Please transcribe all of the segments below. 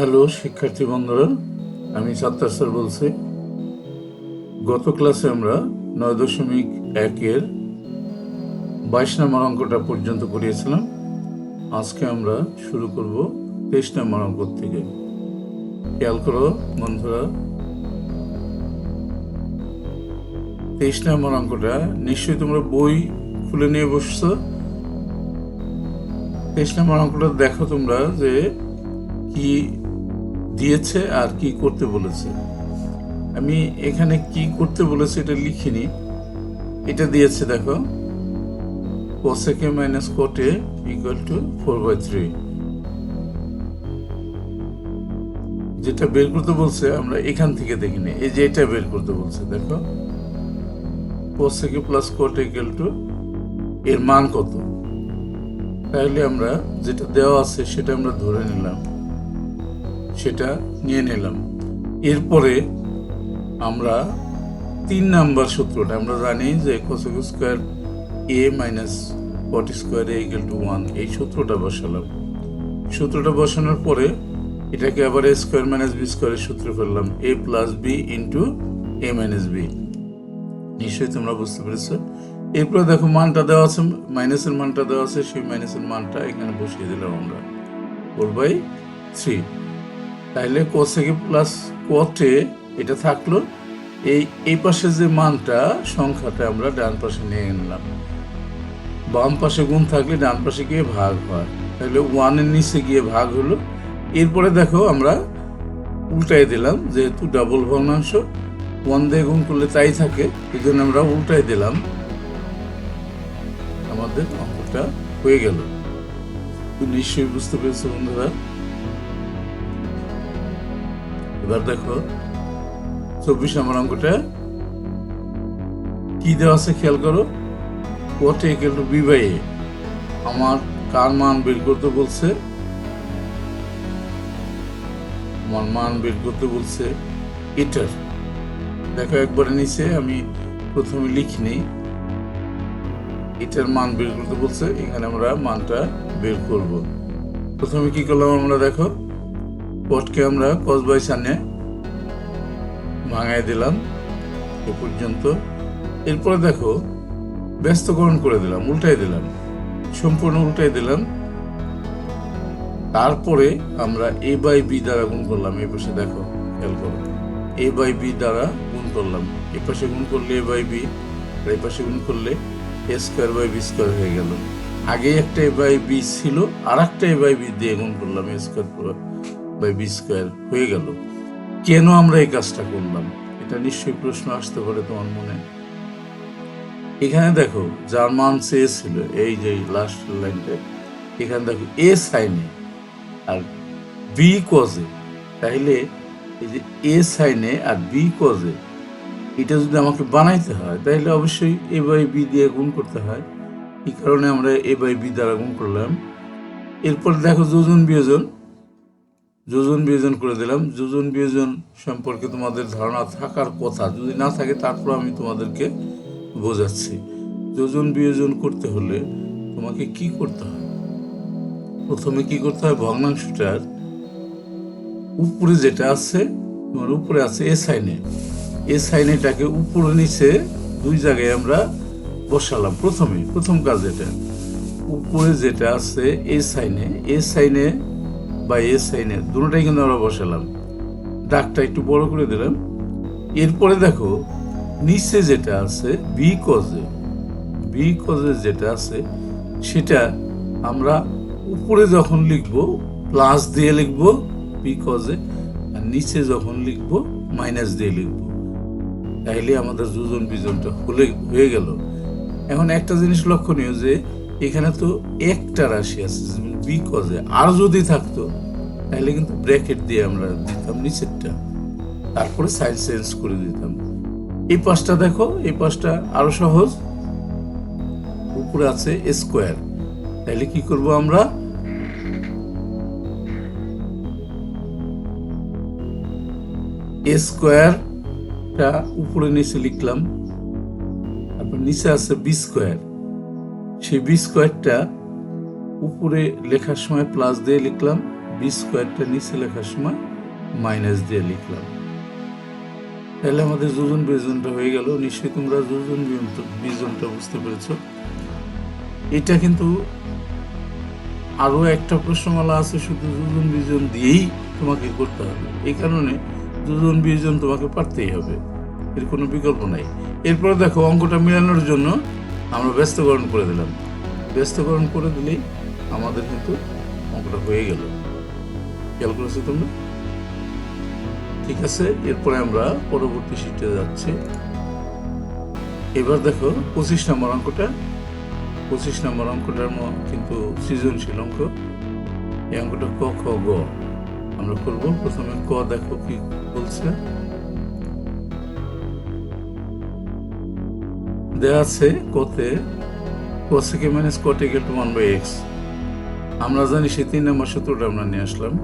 Hello শিক্ষার্থী বন্ধুরা, আমি সাত্তার স্যার বলছি। গত ক্লাসে আমরা 9.1-এর 22 নম্বর অঙ্কটা পর্যন্ত করিয়েছিলাম। আজকে আমরা শুরু করব 23 নম্বর অঙ্ক থেকে। খেয়াল করো বন্ধুরা, 23 নম্বর অঙ্কটা নিশ্চয়ই তোমরা বই খুলে নিয়ে বসছো। 23 নম্বর অঙ্কটা দেখো তোমরা যে কি দিয়েছে আর কি করতে বলেছে। আমি এখানে কি করতে বলেছে এটা লিখিনি, এটা দিয়েছে দেখো, cosec a minus cot a equal to 4/3। যেটা বের করতে বলছে আমরা এখান থেকে দেখিনি, এই যে এটা বের করতে বলছে দেখো, cosec a plus cot a equal to এর মান কত। তাহলে আমরা যেটা দেওয়া আছে সেটা আমরা ধরে নিলাম, সেটা নিয়ে নিলাম। এরপরে আমরা 3 নাম্বার সূত্রটা আমরা জানি যে cosec square a minus cot square a equal to 1, এই সূত্রটা বসালাম। সূত্রটা বসানোর পরে এটাকে আবার a স্কয়ার মাইনাস b স্কয়ারের সূত্রে ফেললাম, a plus b into a minus b। নিশ্চয়ই তোমরা বুঝতে পেরেছো। এরপরে দেখো মানটা দেওয়া আছে, মাইনাসের মানটা দেওয়া আছে, সেই মাইনাসের মানটা এখানে বসিয়ে দিলাম আমরা 4/3। তাহলে cosec প্লাস cot a এটা থাকলো, এই পাশে যে মানটা সংখ্যাটা আমরা ডান পাশে নিয়ে নিলাম। বাম পাশে গুণ থাকলে ডান পাশে গিয়ে ভাগ হয়, তাহলে 1-এর নিচে গিয়ে ভাগ হলো। এরপরে দেখো আমরা উল্টাই দিলাম, যেহেতু ডাবল ভগ্নাংশ 1 দিয়ে গুণ করলে তাই থাকে, এই জন্য আমরা উল্টাই দিলাম, আমাদের অঙ্কটা হয়ে গেল। নিশ্চয়ই বুঝতে পেরেছো বন্ধুরা। এবার দেখো 24 নম্বর অঙ্কটা কি দেওয়া আছে খেয়াল করো, cot a equal to b/a। আমার কার মান বের করতে বলছে? আমার মান বের করতে বলছে এটার। দেখো একবারে নিচে আমি প্রথমে লিখিনি, এটার মান বের করতে বলছে, এখানে আমরা মানটা বের করব। প্রথমে কি করলাম আমরা দেখো, cotকে আমরা cos/sin ভাঙায় দিলাম এ পর্যন্ত। এরপরে দেখো ব্যস্তকরণ করে দিলাম, উল্টাই দিলাম, সম্পূর্ণ উল্টাই দিলাম। তারপরে আমরা a/b দ্বারা গুণ করলাম। এই পাশে দেখো খেয়াল করো, a/b দ্বারা গুণ করলাম। এই পাশে গুণ করলে a/b, আর এই পাশে গুণ করলে a square by b square হয়ে গেল। আগে একটা a/b ছিল, আর একটা a/b দিয়ে গুণ করলাম, a square by b square হয়ে গেল। কেন আমরা এই কাজটা করলাম, এটা নিশ্চয়ই প্রশ্ন আসতে পারে তোমার মনে। এখানে দেখো যার মান চেয়েছিল, এই যে লাস্ট লাইনটা, এখানে দেখো a sin a R b cos a। তাহলে এই যে a sin a R b cos a, এটা যদি আমাকে বানাইতে হয় তাহলে অবশ্যই a/b দিয়ে গুণ করতে হয়। এই কারণে আমরা a/b দ্বারা গুণ করলাম। এরপর দেখো যোজন বিয়োজন করে দিলাম। যোজন বিয়োজন সম্পর্কে তোমাদের ধারণা থাকার কথা, যদি না থাকে তারপর আমি তোমাদেরকে বোঝাচ্ছি। যোজন বিয়োজন করতে হলে তোমাকে কি করতে হয়, প্রথমে কি করতে হয়, ভগ্নাংশটার উপরে যেটা আছে, তোমার উপরে আছে a sin a, এটাকে উপরে নিচে দুই জায়গায় আমরা বসালাম। প্রথম কাজ এটা, উপরে যেটা আছে a sin a বা a sin a দুটোটাই কিন্তু আমরা বসালাম, দাগটা একটু বড় করে দিলাম। এরপরে দেখো নিচে যেটা আছে b cos a যেটা আছে সেটা আমরা উপরে যখন লিখব প্লাস দিয়ে লিখব b cos a, আর নিচে যখন লিখব মাইনাস দিয়ে লিখব। তাইলে আমাদের যোজন বিয়োজনটা হয়ে গেল। এখন একটা জিনিস লক্ষণীয় যে এখানে তো একটা রাশি আছে b cos a, আর যদি থাকতো তাহলে কিন্তু ব্র্যাকেট দিয়ে আমরা দিতাম নিচেরটা, তারপরে সাইন চেঞ্জ করে দিতাম। এই পাশটা দেখো, এই পাশটা আরো সহজ, উপরে আছে a স্কয়ার। তাহলে কি করব আমরা, a স্কয়ারটা উপরে নিচে লিখলাম, তারপর নিচে আছে b স্কয়ার। সেই b স্কয়ারটা উপরে লেখার সময় প্লাস দিয়ে লিখলাম, b বি স্কোয়ারটা নিচে লেখার সময় মাইনাস দিয়ে লিখলাম। তাহলে আমাদের যোজন বিয়োজনটা হয়ে গেল। নিশ্চয়ই তোমরা যোজন বিয়োজনটা বুঝতে পেরেছো। এটা কিন্তু আরো একটা প্রশ্নমালা আছে, শুধু যোজন বিয়োজন দিয়েই তোমাকে করতে হবে। এই কারণে যোজন বিয়োজন তোমাকে পারতেই হবে, এর কোনো বিকল্প নাই। এরপরে দেখো অঙ্কটা মেলানোর জন্য আমরা ব্যস্তকরণ করে দিলাম। ব্যস্তকরণ করে দিলেই আমাদের কিন্তু অঙ্কটা হয়ে গেল। খেয়াল করেছো তোমরা? ঠিক আছে, এরপরে আমরা পরবর্তী শিটে যাচ্ছি। এবার দেখো 25 নম্বর অঙ্কটা। 25 নম্বর অঙ্কটার কিন্তু সৃজনশীল অঙ্ক। এই অঙ্কটা ক খ গ আমরা করব। প্রথমে ক দেখো কি বলছে। দেওয়া আছে কতে cosec a minus cot equal to 1/x। আমরা জানি সেই 3 নম্বর সূত্রটা আমরা নিয়ে আসলাম।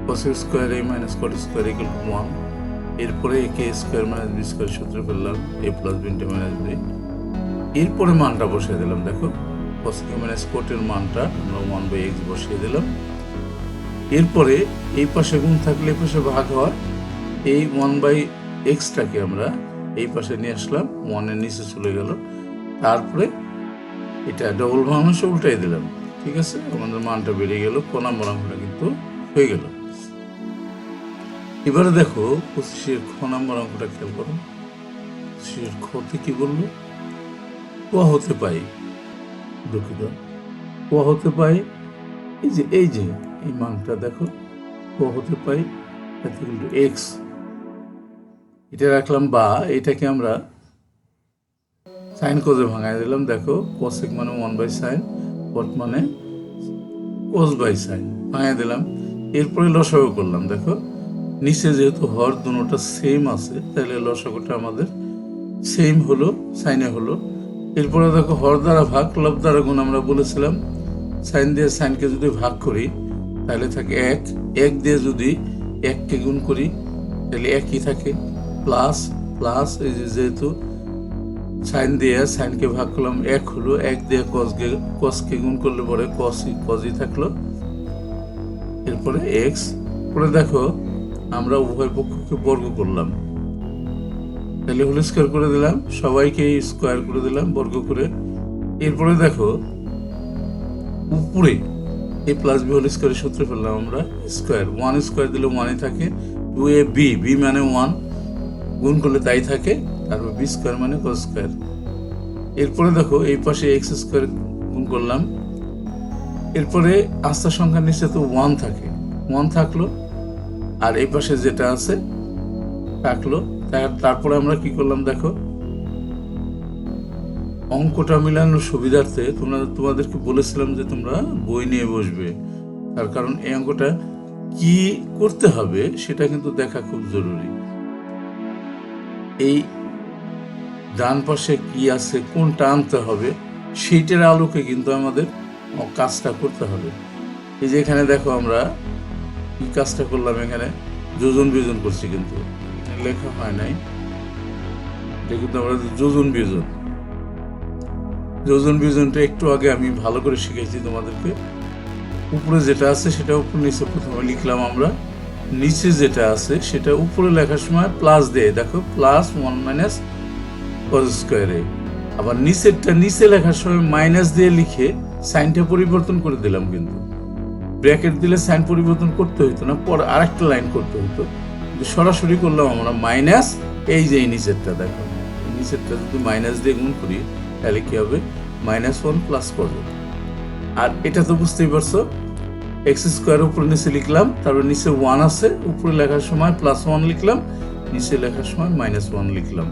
cosec square a minus cot square equal to 1। এরপরে a square minus b square সূত্র ফেললাম, a plus b into minus b। এরপরে মানটা বসিয়ে দিলাম। দেখো cosec a minus cot এর মানটা আমরা 1/x বসিয়ে দিলাম। এরপরে এই পাশে গুণ থাকলে এই পাশে ভাগ হয়, এই 1/x টাকে আমরা এই পাশে নিয়ে আসলাম, 1 এর নিচে চলে গেল। তারপরে এটা ডবল ভাঙাংশে উল্টাই দিলাম। ঠিক আছে, আমাদের মানটা বেড়ে গেল। ক নম্বর অঙ্কটা কিন্তু হয়ে গেল। এবারে দেখো 25-এর খ নম্বর অঙ্কটা খেয়াল করো। 25-এর খতে কি বললো? ক হতে পাই, দুঃখিত, ক হতে পাই এই যে এই মানটা দেখো, ক হতে পাই এক্স, এটা রাখলাম, বা এটাকে আমরা সাইন কোজে ভাঙাই দিলাম। দেখো cosec মানে 1/sin, cot মানে cos/sin ভাঙাই দিলাম। এরপরে লসাগু করলাম। দেখো নিচে যেহেতু হর দুটোটা সেম আছে, তাহলে লসাগুটা আমাদের সেম হলো, সাইনে হলো। এরপরে দেখো হর দ্বারা ভাগ, লব দ্বারা গুণ আমরা বলেছিলাম। সাইন দিয়ে সাইনকে যদি ভাগ করি তাহলে থাকে 1, 1 দিয়ে যদি 1কে গুণ করি তাহলে 1ই থাকে, প্লাস প্লাস এই যেহেতু সাইন দিয়ে সাইনকে ভাগ করলাম 1 হলো, 1 দিয়ে কসকে গুণ করলে পরে কসই থাকলো। এরপরে এক্স, পরে দেখো আমরা উভয় পক্ষকে বর্গ করলাম, তাহলে হোল স্কয়ার করে দিলাম, সবাইকে স্কয়ার করে দিলাম বর্গ করে। এরপরে দেখো উপরে a প্লাস বি হোল স্কয়ারের সূত্র ফেললাম আমরা, স্কয়ার 1 স্কয়ার দিলে 1ই থাকে, 2ab বি মানে 1 গুণ করলে তাই থাকে, তারপর বি স্কয়ার মানে cos স্কয়ার। এরপরে দেখো এই পাশে এক্স স্কয়ার গুণ করলাম। এরপরে আস্থার সংখ্যার নিচে তো 1 থাকে, 1 থাকলো, আর এই পাশে যেটা আছে থাকলো। তারপরে আমরা কি করলাম দেখো, অঙ্কটা মিলানোর সুবিধার্থে তোমাদেরকে বলেছিলাম যে তোমরা বই নিয়ে বসবে, তার কারণ এই অঙ্কটা কি করতে হবে সেটা কিন্তু দেখা খুব জরুরি। এই ডান পাশে কি আছে, কোনটা আনতে হবে, সেইটার আলোকে কিন্তু আমাদের কাজটা করতে হবে। এই যে এখানে দেখো আমরা কি কাজটা করলাম, এখানে যোজন বিয়োজন করছি, কিন্তু লেখা হয় নাই, এটা কিন্তু আমরা যোজন বিয়োজনটা একটু আগে আমি ভালো করে শিখেছি তোমাদেরকে। উপরে যেটা আছে সেটা উপর নিচে প্রথমে লিখলাম আমরা, নিচে যেটা আছে সেটা উপরে লেখার সময় প্লাস দিয়ে, দেখো প্লাস 1 মাইনাস cos স্কয়ারে, আবার নিচেরটা নিচে লেখার সময় মাইনাস দিয়ে লিখে সাইনটা পরিবর্তন করে দিলাম। কিন্তু ব্র্যাকেট দিলে সাইন পরিবর্তন করতে হইতো না, পরে আরেকটা লাইন করতে হইতো, সরাসরি করলাম আমরা মাইনাস। এই যে নিচেরটা দেখো, নিচেরটা যদি মাইনাস দিয়ে গুণ করি তাহলে কি হবে, -1 প্লাস cos। আর এটা তো বুঝতেই পারছো, এক্স স্কোয়ার উপরে নিচে লিখলাম, তারপর নিচে 1 আছে, উপরে লেখার সময় +1 লিখলাম, নিচে লেখার সময় -1 লিখলাম।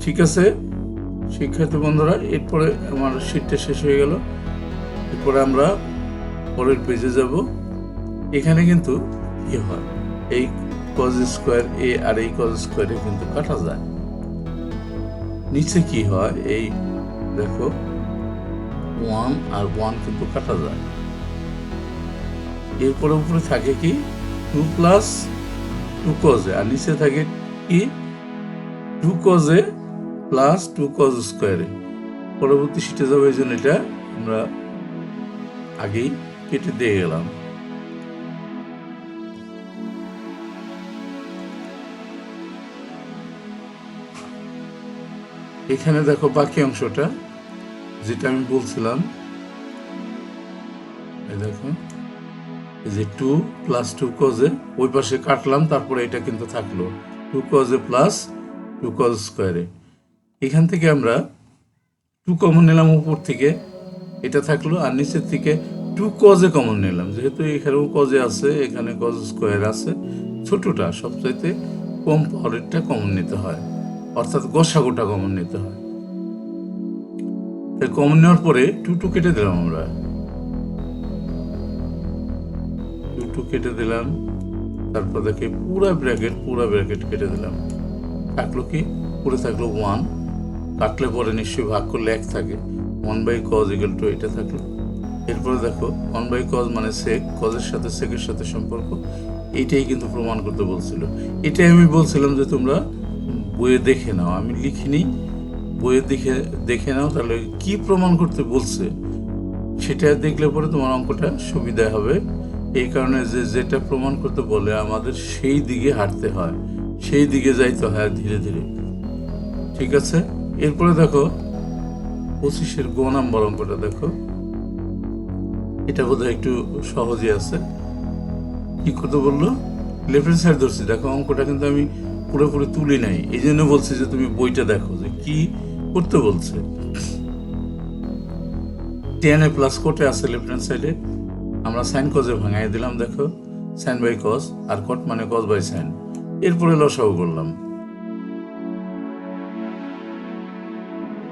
ঠিক আছে শিক্ষার্থী বন্ধুরা, এরপরে আমার শীটটা শেষ হয়ে গেল। এরপরে আমরা পরের পেজে যাব। এখানে কিন্তু কি হয়, এই cos স্কয়ার এ আর এই cos স্কয়ারে কিন্তু কাটা যায়। নিচে কি হয়, এই দেখো 1 আর 1 কিন্তু কাটা যায়। এরপরে উপরে থাকে কি 2 প্লাস 2 cos এ, আর নিচে থাকে কি 2 cos এ প্লাস 2 cos স্কয়ারে। পরবর্তী শিটে যাবো, এই জন্য এটা আমরা আগেই কেটে দিয়ে গেলাম। এখানে দেখো বাকি অংশটা যেটা আমি বলছিলাম, এই দেখো এই যে 2 + 2 কজে ওই পাশে কাটলাম, তারপরে এটা কিন্তু থাকলো 2 কজে প্লাস 2 কজ স্কোয়ারে। এখান থেকে আমরা 2 কমন নিলাম উপর থেকে, এটা থাকলো, আর নিচের থেকে 2 কজে কমন নিলাম, যেহেতু এখানেও কজে আছে, এখানে কজ স্কোয়ার আছে, ছোটটা সবচাইতে কম পাওয়ারেরটা কমন নিতে হয়, অর্থাৎ গসাগুটা কমন নিতে হয়। কমন নেওয়ার পরে 2 কেটে দিলাম, আমরা 2 কেটে দিলাম, তারপর দেখে পুরা ব্র্যাকেট কেটে দিলাম, থাকলো কি, পুরো থাকলো 1, কাটলে পরে নিশ্চয়ই ভাগ করলে 1 থাকে, 1/cos = এটা থাকলো। এরপরে দেখো 1/cos মানে সেক, কজের সাথে সেকের সাথে সম্পর্ক, এইটাই কিন্তু প্রমাণ করতে বলছিল। এটাই আমি বলছিলাম যে তোমরা বইয়ে দেখে নাও, আমি লিখিনি, বইয়ে দেখে নাও, তাহলে কি প্রমাণ করতে বলছে সেটা দেখলে পরে তোমার অঙ্কটা সুবিধা হবে। এই কারণে যেটা প্রমাণ করতে বলে আমাদের সেই দিকে হাঁটতে হয়, সেই দিকে যাইতে হয় ধীরে ধীরে। ঠিক আছে, এরপরে দেখো 25-এর গ নাম্বার অঙ্কটা দেখো, এটা বোধহয় একটু সহজই আছে। কি করতে বললো, লেফট হ্যান্ড সাইড ধরছি, দেখো অঙ্কটা কিন্তু আমি পুরোপুরি তুলি নাই, এই জন্য বলছি যে তুমি বইটা দেখো যে কি করতে বলছে। tan প্লাস কোটে আছে লেফট হ্যান্ড সাইডে, আমরা সাইন কজে ভাঙাই দিলাম, দেখো sin/cos, আর কট মানে cos/sin। এরপরে লসাগু করলাম,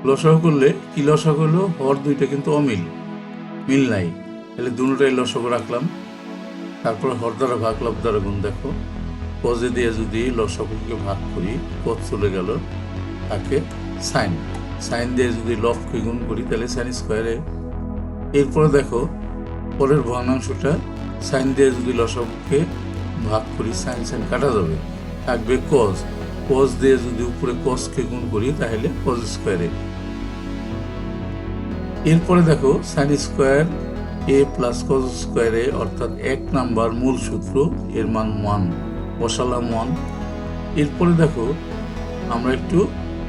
লসাগু করলে কি লসাগু হলো, হর দুইটা কিন্তু অমিল, মিল নাই, তাহলে দুটোটাই লসাগু রাখলাম, তারপরে হর দ্বারা ভাগ, লব দ্বারা গুণ। দেখো কজে দিয়ে যদি লসাগুকে ভাগ করি, কজ চলে গেল, তাকে সাইন দিয়ে যদি লবকে গুণ করি তাহলে sin²। এরপরে দেখো পরের ভগ্নাংশটা, সাইন দিয়ে যদি লসাগুকে ভাগ করি, সাইন কাটা যাবে, থাকবে কজ দিয়ে যদি উপরে কজকে গুণ করি তাহলে cos²। এরপরে দেখো sin² a প্লাস cos² অর্থাৎ 1 নাম্বার মূল সূত্র, এর মান 1, বসালাম 1। এরপরে দেখো আমরা একটু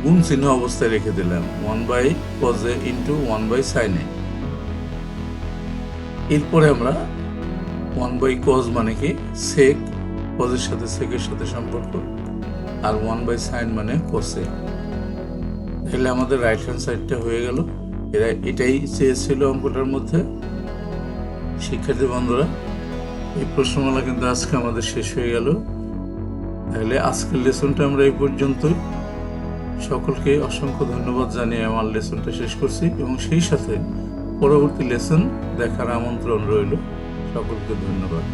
গুণ চিহ্ন অবস্থায় রেখে দিলাম, 1/cos × 1/sin। এরপরে আমরা 1/cos মানে কি সেক, কজের সাথে সেকের সাথে সম্পর্ক, আর 1/sin মানে cosec। তাহলে আমাদের রাইট হ্যান্ড সাইডটা হয়ে গেল। এটাই চেয়েছিল অঙ্কটার মধ্যে। শিক্ষার্থী বন্ধুরা, এই প্রশ্নমালা কিন্তু আজকে আমাদের শেষ হয়ে গেল। তাহলে আজকের লেসনটা আমরা এই পর্যন্তই। সকলকে অসংখ্য ধন্যবাদ জানিয়ে আমার লেসনটা শেষ করছি, এবং সেই সাথে পরবর্তী লেসন দেখার আমন্ত্রণ রইল। সকলকে ধন্যবাদ।